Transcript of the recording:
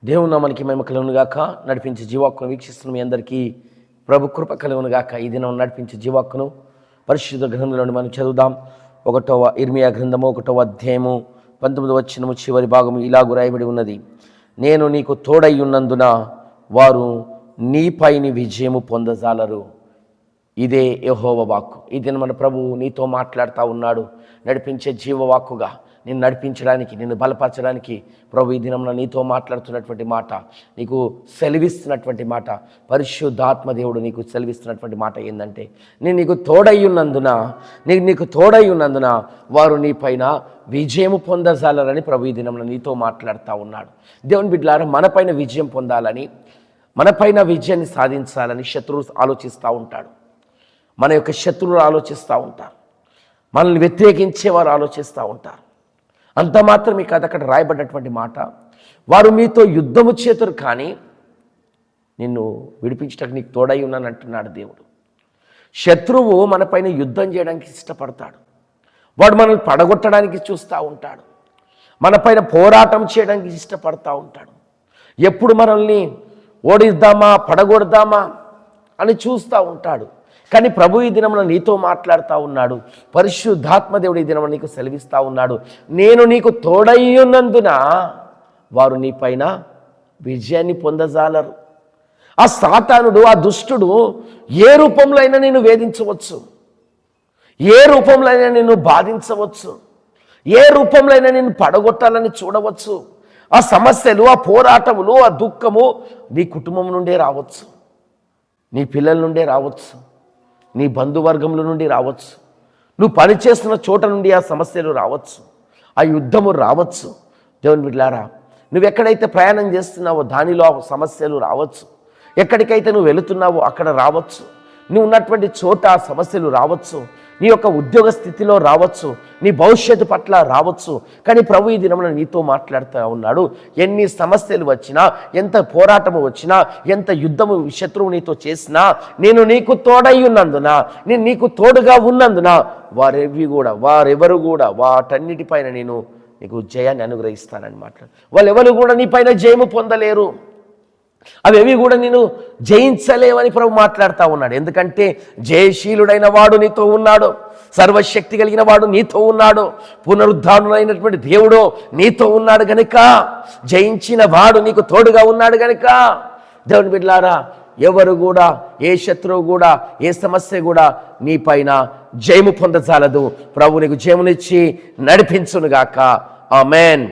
దేవుని నామానికి మహిమ కలుగును గాక. నడిపించే జీవాక్కును వీక్షిస్తున్న మీ అందరికీ ప్రభు కృప కలుగును గాక. ఈ దినం నడిపించే జీవాక్కును పరిశుద్ధ గ్రంథంలోని మనం చదువుదాం. 1వ ఇర్మియా గ్రంథము 1వ అధ్యాయము 19వ వచనము చివరి భాగము ఇలాగు రాయబడి ఉన్నది. నేను నీకు తోడై ఉన్నందున వారు నీపైని విజయము పొందజాలరు. ఇదే యెహోవా వాక్కు. ఈ దినం మన ప్రభువు నీతో మాట్లాడుతూ ఉన్నాడు. నడిపించే జీవవాక్కుగా నిన్ను నడిపించడానికి, నిన్ను బలపరచడానికి ప్రభు ఈ దినం నీతో మాట్లాడుతున్నటువంటి మాట, నీకు సెలవిస్తున్నటువంటి మాట, పరిశుద్ధాత్మ దేవుడు నీకు సెలవిస్తున్నటువంటి మాట ఏంటంటే, నేను నీకు తోడై ఉన్నందున వారు నీ పైన విజయము పొందజాలరని ప్రభు ఈ దినం నీతో మాట్లాడుతూ ఉన్నాడు. దేవుని బిడ్డలారా, మనపైన విజయం పొందాలని, మనపైన విజయాన్ని సాధించాలని శత్రువు ఆలోచిస్తూ ఉంటాడు. మన యొక్క శత్రువులు ఆలోచిస్తూ ఉంటారు. మనల్ని వ్యతిరేకించేవారు ఆలోచిస్తూ ఉంటారు. అంత మాత్రమే కాదు, అక్కడ రాయబడినటువంటి మాట, వారు మీతో యుద్ధము చేతురు కానీ నిన్ను విడిపించడానికి నీకు తోడై ఉన్నాను అంటున్నాడు దేవుడు. శత్రువు మనపైన యుద్ధం చేయడానికి ఇష్టపడతాడు. వాడు మనల్ని పడగొట్టడానికి చూస్తూ ఉంటాడు. మనపైన పోరాటం చేయడానికి ఇష్టపడతా ఉంటాడు. ఎప్పుడు మనల్ని ఓడిద్దామా, పడగొడదామా అని చూస్తూ ఉంటాడు. కానీ ప్రభు ఈ దినమున నీతో మాట్లాడుతూ ఉన్నాడు. పరిశుద్ధాత్మ దేవుడు ఈ దినమున నీకు సెలవిస్తూ ఉన్నాడు. నేను నీకు తోడై ఉన్నందున వారు నీ పైన విజయాన్ని పొందజాలరు. ఆ సాతానుడు, ఆ దుష్టుడు ఏ రూపంలో అయినా నిన్ను వేధించవచ్చు, ఏ రూపంలో అయినా నిన్ను బాధించవచ్చు, ఏ రూపంలో అయినా నిన్ను పడగొట్టాలని చూడవచ్చు. ఆ సమస్యలు, ఆ పోరాటములు, ఆ దుఃఖము నీ కుటుంబం నుండే రావచ్చు, నీ పిల్లల నుండే రావచ్చు, నీ బంధువర్గంలో నుండి రావచ్చు, నువ్వు పనిచేస్తున్న చోట నుండి ఆ సమస్యలు రావచ్చు, ఆ యుద్ధము రావచ్చు. దేవుని బిడ్డలారా, నువ్వు ఎక్కడైతే ప్రయాణం చేస్తున్నావో దానిలో ఆ సమస్యలు రావచ్చు. ఎక్కడికైతే నువ్వు వెళుతున్నావో అక్కడ రావచ్చు. నువ్వు ఉన్నటువంటి చోట ఆ సమస్యలు రావచ్చు. నీ యొక్క ఉద్యోగ స్థితిలో రావచ్చు, నీ భవిష్యత్తు పట్ల రావచ్చు. కానీ ప్రభు ఈ దినమున నీతో మాట్లాడుతూ ఉన్నాడు. ఎన్ని సమస్యలు వచ్చినా, ఎంత పోరాటము వచ్చినా, ఎంత యుద్ధము శత్రువు నీతో చేసినా, నేను నీకు తోడై ఉన్నందున, నేను నీకు తోడుగా ఉన్నందున వారెవరు కూడా వాటన్నిటిపైన నేను నీకు జయాన్ని అనుగ్రహిస్తానని మాట్లాడు. వాళ్ళెవరు కూడా నీ పైన జయము పొందలేరు, అవేవి కూడా నేను జయించలేవని ప్రభు మాట్లాడుతూ ఉన్నాడు. ఎందుకంటే జయశీలుడైన వాడు నీతో ఉన్నాడు, సర్వశక్తి కలిగిన వాడు నీతో ఉన్నాడు, పునరుద్ధానుడైనటువంటి దేవుడు నీతో ఉన్నాడు గనుక, జయించిన వాడు నీకు తోడుగా ఉన్నాడు గనుక, దేవుని బిడ్డలారా, ఎవరు కూడా, ఏ శత్రువు కూడా, ఏ సమస్య కూడా నీ పైన జయము పొందజాలదు. ప్రభు నీకు జయమునిచ్చి నడిపించునుగాక. ఆమేన్.